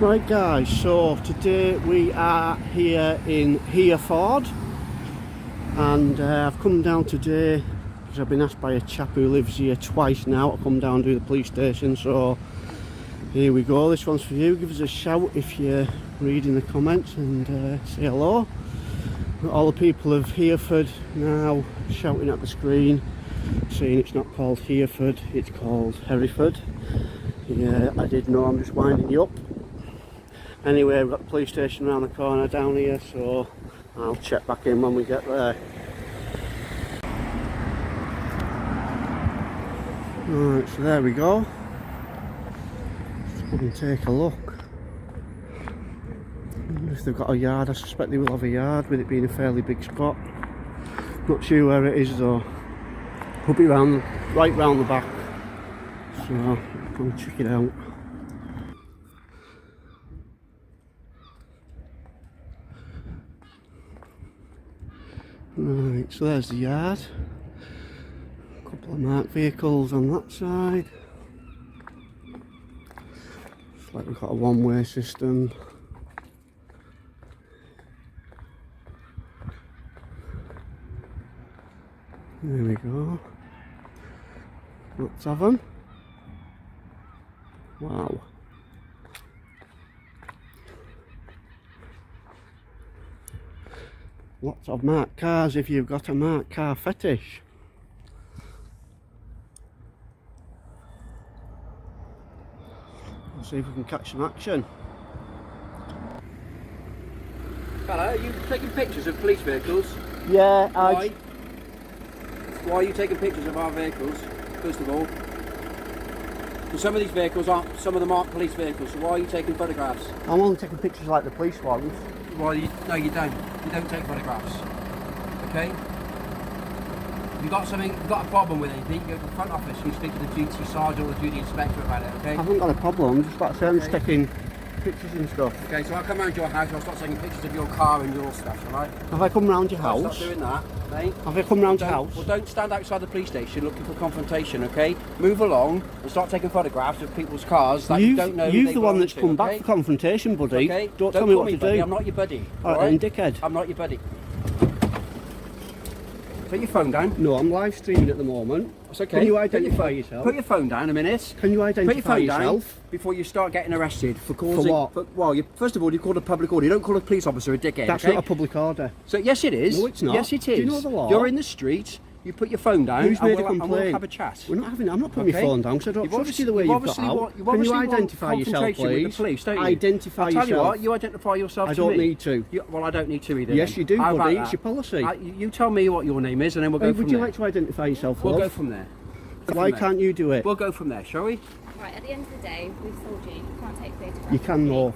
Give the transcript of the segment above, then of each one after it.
Right guys, so today we are here in Hereford, and I've come down today because I've been asked by a chap who lives here twice now to come down to the police station. So here we go, this one's for you. Give us a shout if you're reading the comments and say hello. All the people of Hereford now shouting at the screen saying it's not called Hereford, it's called Hereford. Yeah, I did know, I'm just winding you up. Anyway, we've got the police station around the corner down here, so I'll check back in when we get there. Right, so there we go. Let's go and take a look. I wonder if they've got a yard. I suspect they will have a yard, with it being a fairly big spot. Not sure where it is though. Could be right round the back. So, go and check it out. Right, so there's the yard. A couple of marked vehicles on that side. Looks like we've got a one-way system. There we go. Lots of them. Wow. Lots of marked cars if you've got a marked car fetish. Let's see if we can catch some action. Hello, are you taking pictures of police vehicles? Yeah, Why? Why are you taking pictures of our vehicles, first of all? Because some of these vehicles aren't, some of them aren't police vehicles, so why are you taking photographs? I'm only taking pictures like the police ones. Well, no you don't. You don't take photographs. Okay? If you've got something, you've got a problem with anything, you go to the front office and you speak to the duty sergeant or the duty inspector about it, okay? I haven't got a problem, just like saying, just taking pictures and stuff. Okay, so I'll come round your house and I'll start taking pictures of your car and your stuff, alright? Have I come round your house? Stop doing that, okay? Have I come round your house? Well, don't stand outside the police station looking for confrontation, okay? Move along and start taking photographs of people's cars that you don't know who You're they the one belong that's to, come okay? back for confrontation, buddy. Okay? Don't tell me what to buddy. do. I'm not your buddy. Alright then, dickhead. I'm not your buddy. Put your phone down. No, I'm live streaming at the moment. It's okay. Can you identify yourself? Put your phone down a minute. Can you identify Put your phone yourself? down before you start getting arrested for causing... what? Well, first of all, you called a public order. You don't call a police officer a dickhead, That's okay? not a public order. So, yes it is. No, it's not. Yes it is. Do you know the law? You're in the street, you put your phone down Who's made a and complaint? we'll have a chat. I'm not putting my phone down because I don't trust you the way you've got out. Can you identify yourself, please? With the police, don't you? Identify I'll tell yourself. You what, you identify yourself I to don't me. need to. Well, I don't need to either. Yes, then. you do, How buddy. about It's that? your policy. You tell me what your name is and then we'll go from Would you there. like to identify yourself, We'll love? go from there. Why can't you do it? We'll go from there, shall we? Right, at the end of the day, we've told you you can't take photographs. You can, of no. me.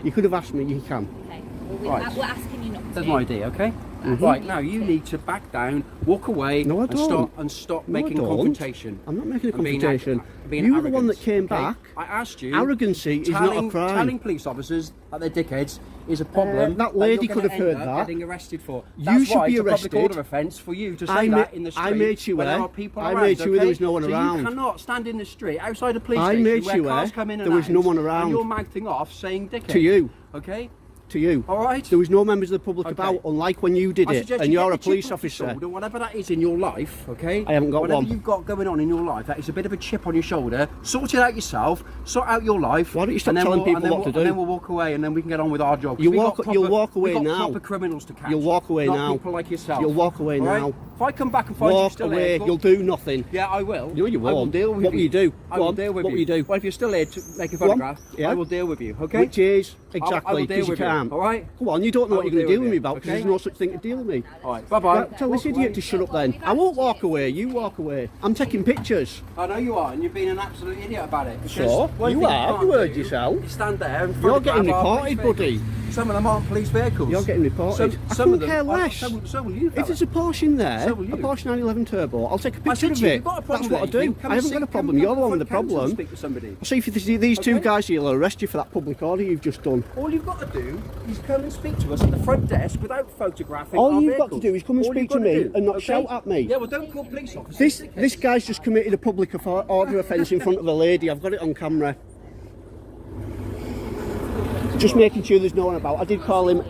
You could have asked me, you can. Okay. Well, Right. we're asking you not to. That's my idea, okay? Right, now you need to back down, walk away, No, I and don't. stop No, I making a don't. confrontation. I'm not making a And being confrontation. being You were the one arrogant, that came okay? back. I asked you. Arrogancy is not a crime. Telling police officers that they're dickheads is a problem. that lady you're could have gonna heard end up that. Getting arrested for. You That's should why be it's a arrested. public order offence for you to say I that in the street. I made sure when there are people I around, made sure okay? there was no one so around. You cannot stand in the street outside a police I station made where sure cars come in and there was no out, one around. And you're mouthing off saying dickhead. To you. Okay. To you. All right. There was no members of the public Okay. about, unlike when you did I it, suggest and you you're get a the police chip off your officer. shoulder, whatever that is in your life, okay? I haven't got whatever one. you've got going on in your life, that is a bit of a chip on your shoulder. Sort it out yourself. Sort out your life. Why don't you stop and then telling we'll- people and then what we'll- to do? And then we'll walk away, and then we can get on with our job. 'Cause You'll we've got walk- you'll walk away we've got now. proper criminals to catch. You'll walk away not now. people like yourself. You'll walk away all right? now. If I come back and find you Walk still away, here, you'll do nothing. yeah, I will. No, you I will won't. deal with What will you do? I Go will on, deal with what you. will you do? Well, if you're still here to make a Go on. photograph, Yeah. I will deal with you, okay? Which is, I exactly, will deal because you with you, can't. all right? Go on, you don't know I what will you're going to deal deal with with me you, about, because okay? there's no such thing to deal with me. All right, bye-bye. Right, tell this idiot to shut up then. I won't walk away, you walk away. I'm taking pictures. I know you are, and you've been an absolute idiot about it. So? Because one You thing are, can't you heard do yourself. is stand there and You're getting photograph our reported, police buddy. vehicles. Some of them aren't police vehicles. You're getting reported. I Some couldn't of them, care less. So will you, If fella. there's a Porsche in there, So will you. a Porsche 911 Turbo, I'll take a I picture said of to you, it. you've got a problem That's what I with do. anything. Come I and haven't sit- got a come problem. You're the one with the front council and problem. Speak to somebody. I'll see if these two Okay. guys here will arrest you for that public order you've just done. All you've got to do is come and speak to us at the front desk without photographing All our you've got to vehicles. do is come and All speak you've to got me do, and not okay? shout at me. Yeah, well, don't call police officers. This guy's just committed a public order offence in front of a lady. I've got it on camera. Just making sure there's no one about. I did call him.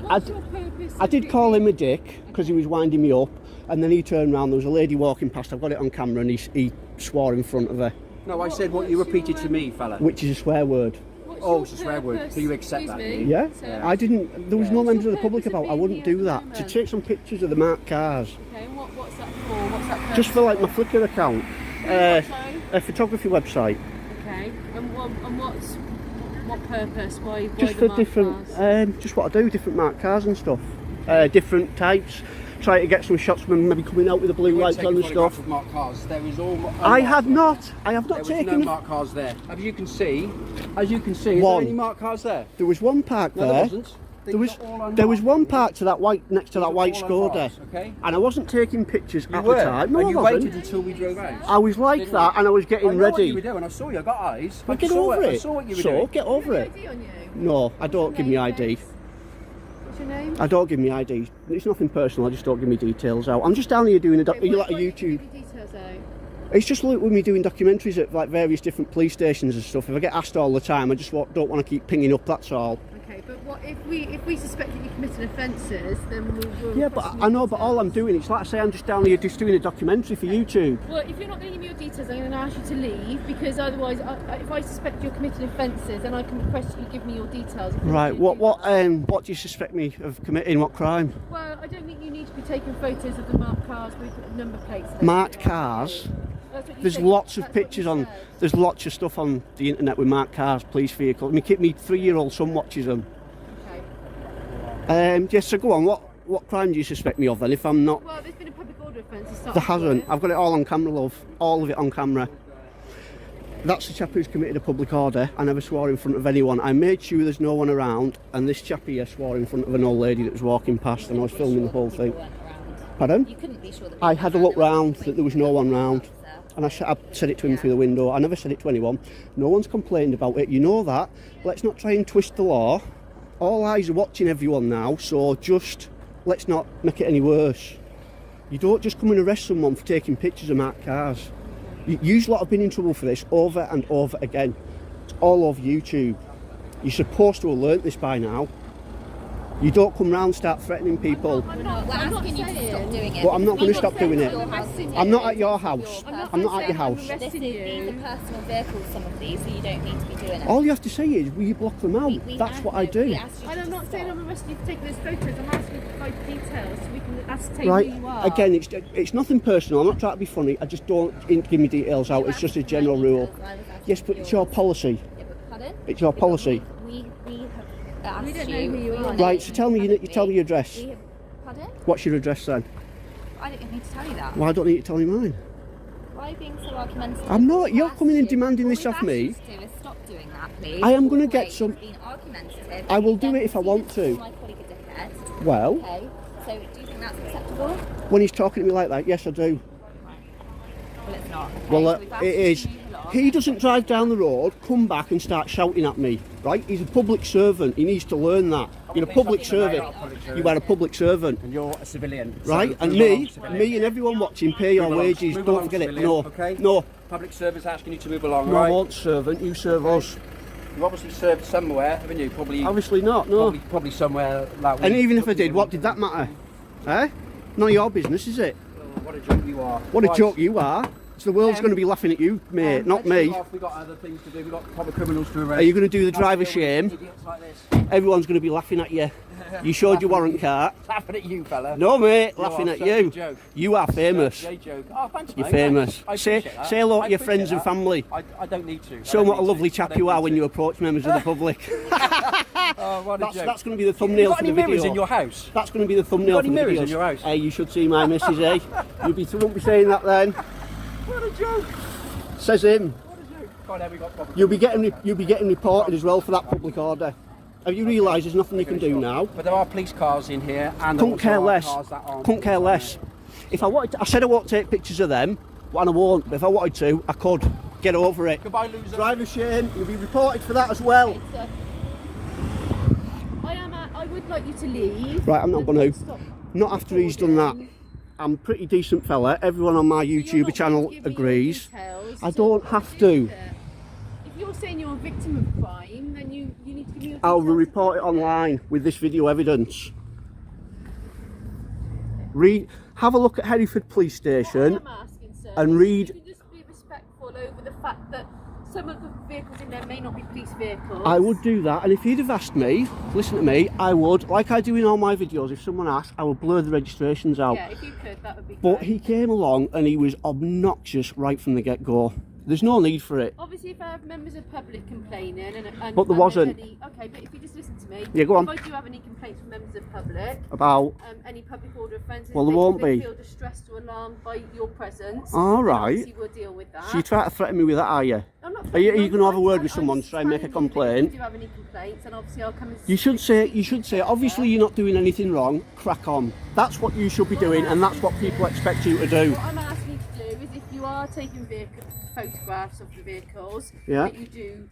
I did call him a dick because he was winding me up, and then he turned around. There was a lady walking past. I've got it on camera, and he swore in front of her, No, I said what you repeated to me, fella. which is a swear word. Oh, it's a swear word. So you accept that? do you? Yeah, So- I didn't. There was no members of the public about. I being wouldn't here do at the that. To moment? take some pictures of the marked cars, Okay, and what's that for? What's that just for like my Flickr account, Sorry? a photography website. Okay, and what purpose? Why Just the for marked different, cars? just what I do, different marked cars and stuff. Different types. Try to get some shots of them maybe coming out with the blue You weren't lights on taking and photographs stuff. of marked cars. There was all. I have not. I have There not was taken. no marked cars there. As you can see, is One. there any marked cars there? There was one parked No, there. there wasn't. There was one parked to that white next to that white Skoda, Okay. and I wasn't taking pictures You at were. the time. No, and I you wasn't. waited until we drove out. I was like Didn't that, you? and I was getting I know ready. what you were doing. I saw you. I got eyes. Well, I get saw over it. I it. saw what you were So doing. get over it. ID on you? No, I don't give me ID. What's your name? I don't give me ID. It's nothing personal. I just don't give me details out. I'm just down here doing Okay, you like a why don't you YouTube. give your details out? It's just like with me doing documentaries at like various different police stations and stuff. If I get asked all the time, I just don't want to keep pinging up. That's all. Okay, but what if we suspect that you committed offences, then we'll Yeah, but I know. But all I'm doing, it's like I say, I'm just down here just doing a documentary for YouTube. Well, if you're not going to give me your details, I'm going to ask you to leave, because otherwise, if I suspect you're committing offences, then I can request you give me your details. If you're not Right. gonna do that. What do you suspect me of committing? What crime? Well, I don't think you need to be taking photos of the marked cars with number plates. and Marked everything. cars. That's what you There's said. lots of That's what you pictures on. said. There's lots of stuff on the internet with marked cars, police vehicles. Me 3-year-old son watches them. Okay. Yes. So go on. What crime do you suspect me of then? If I'm not, Well, there's been a public order offence to start there hasn't. with. I've got it all on camera, love. All of it on camera. That's the chap who's committed a public order. I never swore in front of anyone. I made sure there's no one around, and this chap here swore in front of an old lady that was walking past, and I was filming the whole thing. Pardon? You couldn't be sure that I had a look round that there was no one round, there. and I said it to him through the window. I never said it to anyone. No one's complained about it. You know that. Let's not try and twist the law. All eyes are watching everyone now, so just let's not make it any worse. You don't just come and arrest someone for taking pictures of marked cars. You lot have been in trouble for this over and over again. It's all over YouTube. You're supposed to have learnt this by now. You don't come round and start threatening people. We're asking you to stop doing it. But I'm not going We to stop want doing to it. your house to I'm do not it. at your This is house. personal- I'm not at your house. These are personal vehicles, some of these, so you don't need to be doing it. All you have to say is, will you block them out? We That's asked what you- I do. we asked you And I'm to not saying stop. I'm arresting you for taking those photos. I'm asking you to provide details so we can ascertain Right, who you are. again, it's nothing personal. I'm not trying to be funny. I just don't give me details out. It's just a general rule. Yes, but it's your policy. Yeah, but pardon? It's your policy. We have asked We don't know you who you for your are. name, Right, so tell me haven't you tell me we? your address. We have, pardon? What's your address then? I don't need to tell you that. Why don't you tell me mine? Why are you being so argumentative? I'm not. We've You're asked coming and you- demanding all this we've off asked me. you to do is stop doing that, please. I am gonna All get the some- way you've been argumentative. I will do Then it if I proceeded want to to. call my colleague a dickhead. Well, Okay, so do you think that's acceptable? when he's talking to me like that, yes, I do. Well, it's not. Okay, Well, so we've asked it you is. to move along. He doesn't drive down the road, come back and start shouting at me, right? He's a public servant. He needs to learn that. You're a public servant. You are a public servant, And you're a civilian. right? So And move along, me civilian. and everyone watching pay your Move along. wages. Move Don't along, forget it. civilian, No, okay? no, Public service asking you to move along, no, I right? won't servant. You serve us. You obviously served somewhere, haven't you? Probably, Obviously not. No. probably somewhere like. And even if I did, what did that matter? Eh? None of your business, is it? What a joke you are. What a Right. joke you are. So the world's going to be laughing at you, mate, not Let's move me. off. We've got other things to do. We've got proper criminals to arrest. Are you going to do the Not driver deal with shame? idiots like this. Everyone's going to be laughing at you. You showed your warrant card. Laughing at you, fella. No, mate, You laughing are at such you. a joke. You are famous. Such a joke. Oh, thanks, You're mate. famous. Thanks. I Say appreciate that. hello I to your appreciate friends and that. family. I don't need to. Show I them what don't a need lovely to. chap I don't you are need when to. you approach members of the public. Oh, what a joke. That's going to be the You thumbnail got for any the video. mirrors in your house? That's going to be the thumbnail any for the mirrors video. in your house? Hey, you should see my missus, eh? Won't be saying that then. What a joke. Says him. What a joke. God, there we got proper You'll be getting reported as well for that public order. Have you realised there's nothing you can do now? But there are police cars in here, and there Couldn't also care are less. cars that aren't. Couldn't care less. If I wanted to, I said I won't take pictures of them, and I won't. But if I wanted to, I could. Get over it. Goodbye, loser. Driver shame. You'll be reported for that as well. I would like you to leave. Right, I'm not going to. Stop. Not after he's done that. I'm a pretty decent fella. Everyone on my You're YouTube not channel going to give me your agrees. details, I so don't have to. if you're saying you're a victim of crime, then you you need to give me your I'll details. report it online with this video evidence. Have a look at Hereford Police Station What I am asking, sir, and is read. if you can just be respectful over the fact that some of the vehicles in there may not be police vehicles. I would do that, and if he'd have asked me, listen to me, I would, like I do in all my videos, if someone asked, I would blur the registrations out. Yeah, if you could, that would be But great. he came along and he was obnoxious right from the get-go. There's no need for it. Obviously, if I have members of public complaining and But there and wasn't. there's okay, but if you just listen to me. Yeah, go on. If I do have any complaints from members of public, About, any public order offences, Well, there won't they be. feel distressed or alarmed by your presence. All then right. obviously we'll deal with that. so you try to threaten me with that, are you? I'm not Are you threatening, going to have a word I'm- with someone I'm to try and make a telling you that complaint? If you do have any complaints, and obviously I'll come and You should say, obviously you're not doing anything wrong, crack on. That's what you should be doing, and that's what people expect you to do. What I'm asking you to do is, if you are taking photographs of the vehicles, Yeah. that you do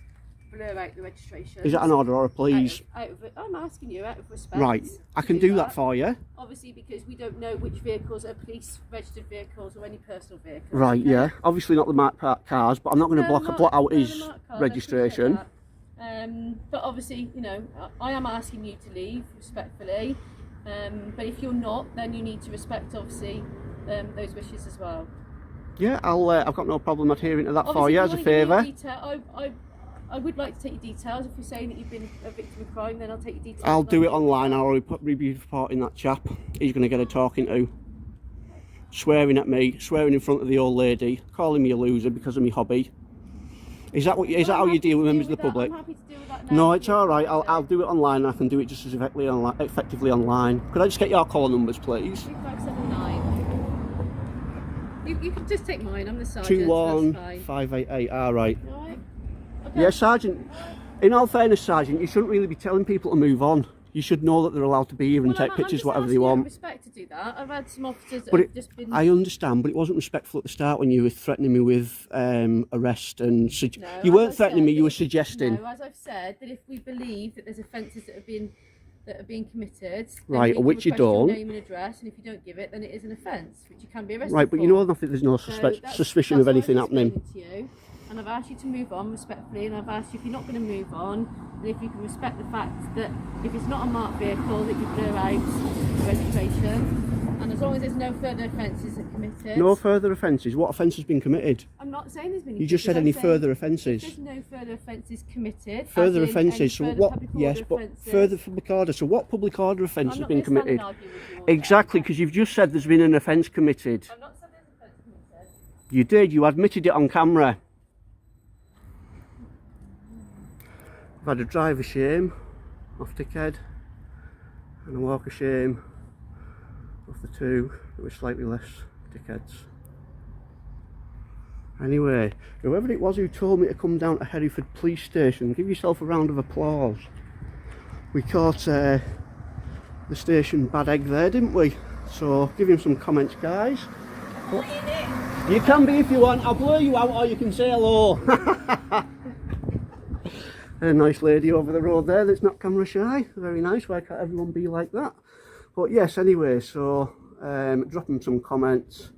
blur out the registration. Is that an order or a please? I'm asking you out of respect. Right, I to can do that for you. Obviously, because we don't know which vehicles are police registered vehicles or any personal vehicles. Right, okay? yeah. Obviously not the marked cars, but I'm not going to No, block out no, his the marked cars, I registration. appreciate that. But obviously, you know, I am asking you to leave respectfully. But if you're not, then you need to respect, obviously, those wishes as well. Yeah, I've got no problem adhering to that for Obviously, you if as a wanna give me your favour. detail, I would like to take your details. If you're saying that you've been a victim of crime, then I'll take your details. I'll and do it deal with online. that. I'll be reporting that chap. He's going to get a talking to. Swearing at me, swearing in front of the old lady, calling me a loser because of my hobby. Is that how you deal with members of the public? I'm happy to deal with that now. No, it's all right. I'll do it online. I can do it just as effectively online. Could I just get your caller numbers, please? 2579. You can just take mine. I'm the sergeant. That's fine. 21588. All right. All right. Okay. Yeah, Sergeant. In all fairness, Sergeant, you shouldn't really be telling people to move on. You should know that they're allowed to be here and Well, take I'm pictures just whatever they asking you out of want. respect to do that. I've had some officers that But have just been. I understand, but it wasn't respectful at the start when you were threatening me with arrest and No, you as weren't I've threatening said, me. You were if- suggesting. No, as I've said, that if we believe that there's offences that are being committed, then Right, we can which you request your don't. name and address, and if you don't give it, then it is an offence, which you can be arrested Right, but you for. know nothing. There's no So suspicion that's of what anything I've happening. explained to you, and I've asked you to move on respectfully, and I've asked you if you're not going to move on, and if you can respect the fact that if it's not a marked vehicle, that you blur out the registration, and as long as there's no further offences that are committed. No further offences. What offence has been committed? I'm not saying there's been. You just said I'm any saying further if offences. there's no further offences committed. Further as in offences. any So further what? public Yes, order but offences. further public order. So what public order offence I'm has not been gonna stand and committed? argue with you all day. Exactly, because you've just said there's been an offence committed. I've not said there's an offence committed. You did. You admitted it on camera. I've had a driver shame off dickhead and a walker shame off the two that were slightly less dickheads. Anyway, whoever it was who told me to come down to Hereford Police Station, give yourself a round of applause. We caught the station bad egg there, didn't we? So give him some comments, guys. You can be if you want. I'll blur you out, or you can say hello. A nice lady over the road there that's not camera shy. Very nice. Why can't everyone be like that? But yes, anyway, so drop him some comments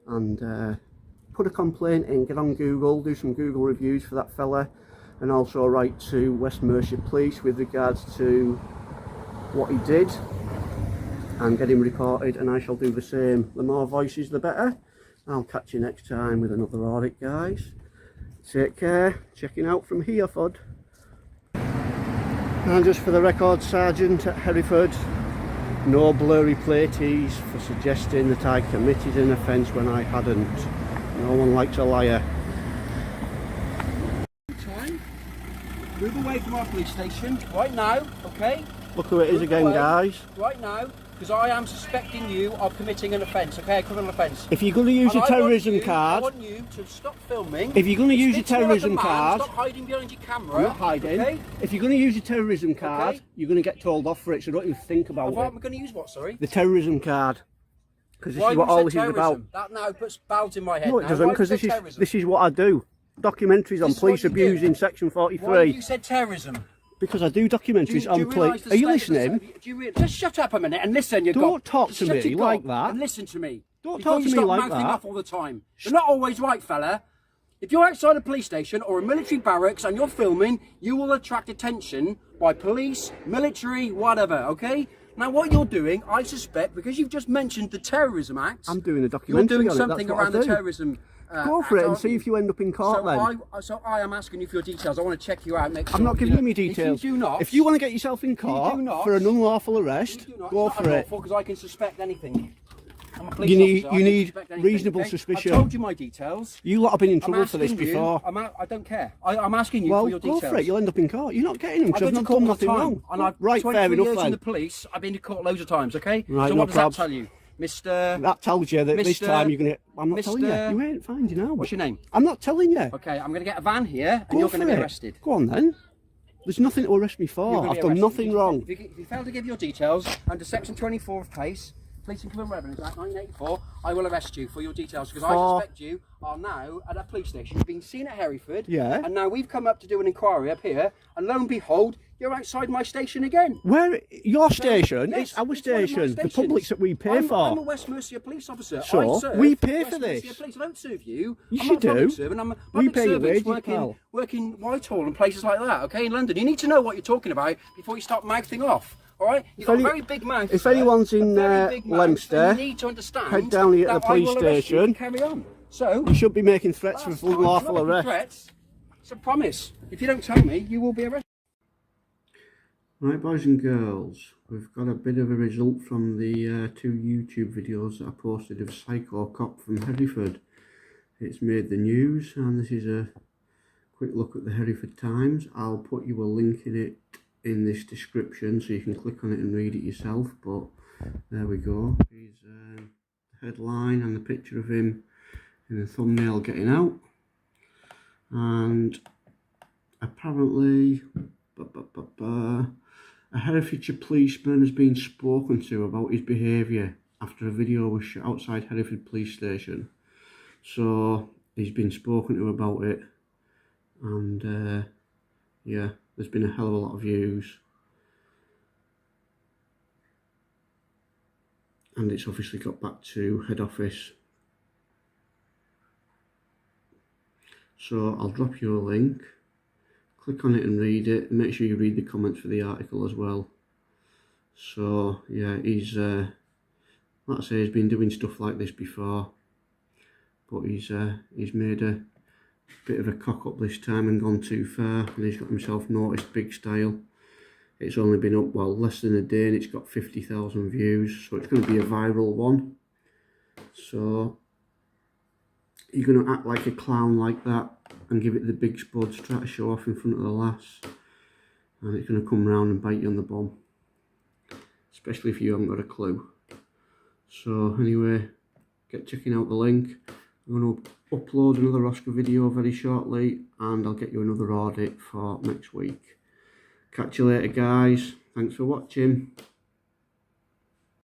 and put a complaint in. Get on Google, do some Google reviews for that fella, and also write to West Mercia Police with regards to what he did and get him reported, and I shall do the same. The more voices the better. I'll catch you next time with another audit, guys. Take care. Checking out from Hereford. And just for the record, Sergeant at Hereford, no blurry platies for suggesting that I committed an offence when I hadn't. No one likes a liar. Time. Move away from our police station right now, okay? Look who it is Move again, away guys. Right now, because I am suspecting you of committing an offence, okay? A criminal offence. If you're going to use your terrorism I card, want you to stop filming. if you're going to use your Speak to me like a terrorism man, card, stop hiding behind your camera. I'm not hiding. Okay? If you're going to use your terrorism card, Okay. you're going to get told off for it, so don't even think about I'm it. going to use what, sorry? The terrorism card. Because this Why is what you all said this is about. terrorism? That now puts bells in my head. No, it now. doesn't, Why because have you said this is what I do. Documentaries on This is police what you abuse do. in Section Why have 43. you said terrorism? Because I do documentaries on police. Are you listening? Just shut up a minute and listen. Don't talk to Shut me your like gob that. And listen to me. Don't Before talk to you me stop like mouthing that. off all the time. You're not always right, fella. If you're outside a police station or a military barracks and you're filming, you will attract attention by police, military, whatever, okay? Now what you're doing, I suspect, because you've just mentioned the Terrorism Act, I'm doing a you're documentary doing on it, something that's what I around the do. Terrorism Go for Act, it and aren't see you? if you end up in court then. So I am asking you for your details. I want to check you out. Make I'm sure, not giving you my If details. you do not, If you want to get yourself in court not- for an unlawful arrest, go for it. Because I can suspect anything. I'm a police You need- officer, I you can need suspect anything, reasonable okay? suspicion. I've told you my details. You lot have been in I'm trouble for this asking you- before. I don't care. I'm asking you Well, for your go details. for it. You'll end up in court. You're not getting them I've because been I've to not court done all the nothing time, wrong. and I've Right, 23 fair enough years in then. the police. I've been to court loads of times. Okay. Right, so no what does that probs. tell you, Mister? That tells you that this Mr. time you're going to... I'm not telling you. Mr. You ain't finding out. What's your name? I'm not telling you. Okay, I'm going to get a van here, and Go you're for going to be it. arrested. Go on then. There's nothing to arrest me You're for. gonna be I've done arrested. nothing If you- wrong. If you fail to give your details under Section 24 of PACE, Police and Criminal Revenues Act 1984, I will arrest you for your details because I For- suspect you are now at a police station. You've been seen at Hereford, Yeah. and now we've come up to do an inquiry up here, and lo and behold, you're outside my station again. Where? Your station? Yes, It's our one of my station. The stations. public's that we pay I'm for. a West Mercia police officer. So, I serve we pay West for Mercia this. Police. I don't serve you. Yes, I'm you not a public do. servant. I'm a We public pay your servant wages, pal. working Whitehall and places like that, okay, in London. You need to know what you're talking about before you start mouthing off. All right, you've got a very big mouth. If sir, anyone's a in very big mouth, Leominster, and you need to understand head down here at that the police I will arrest you station. and carry on. So You should be making threats that's with fine. unlawful I'm not making arrest. threats. It's a promise. If you don't tell me, you will be arrested. Right, boys and girls, we've got a bit of a result from the 2 YouTube videos that I posted of Psycho Cop from Hereford. It's made the news, and this is a quick look at the Hereford Times. I'll put you a link in it in this description so you can click on it and read it yourself, but there we go. Here's the headline and the picture of him in the thumbnail getting out, and apparently a Herefordshire policeman has been spoken to about his behaviour after a video was shot outside Hereford police station. So he's been spoken to about it, and yeah, there's been a hell of a lot of views, and it's obviously got back to head office. So I'll drop you a link, click on it and read it, and make sure you read the comments for the article as well. So yeah, he's like I say, he's been doing stuff like this before, but he's made a bit of a cock up this time and gone too far, and he's got himself noticed big style. It's only been up, well, less than a day, and it's got 50,000 views, so it's going to be a viral one. So you're going to act like a clown like that and give it the big spuds, try to show off in front of the lass, and it's going to come round and bite you on the bum, especially if you haven't got a clue. So anyway, get checking out the link. I'm going to upload another Oscar video very shortly, and I'll get you another audit for next week. Catch you later, guys. Thanks for watching.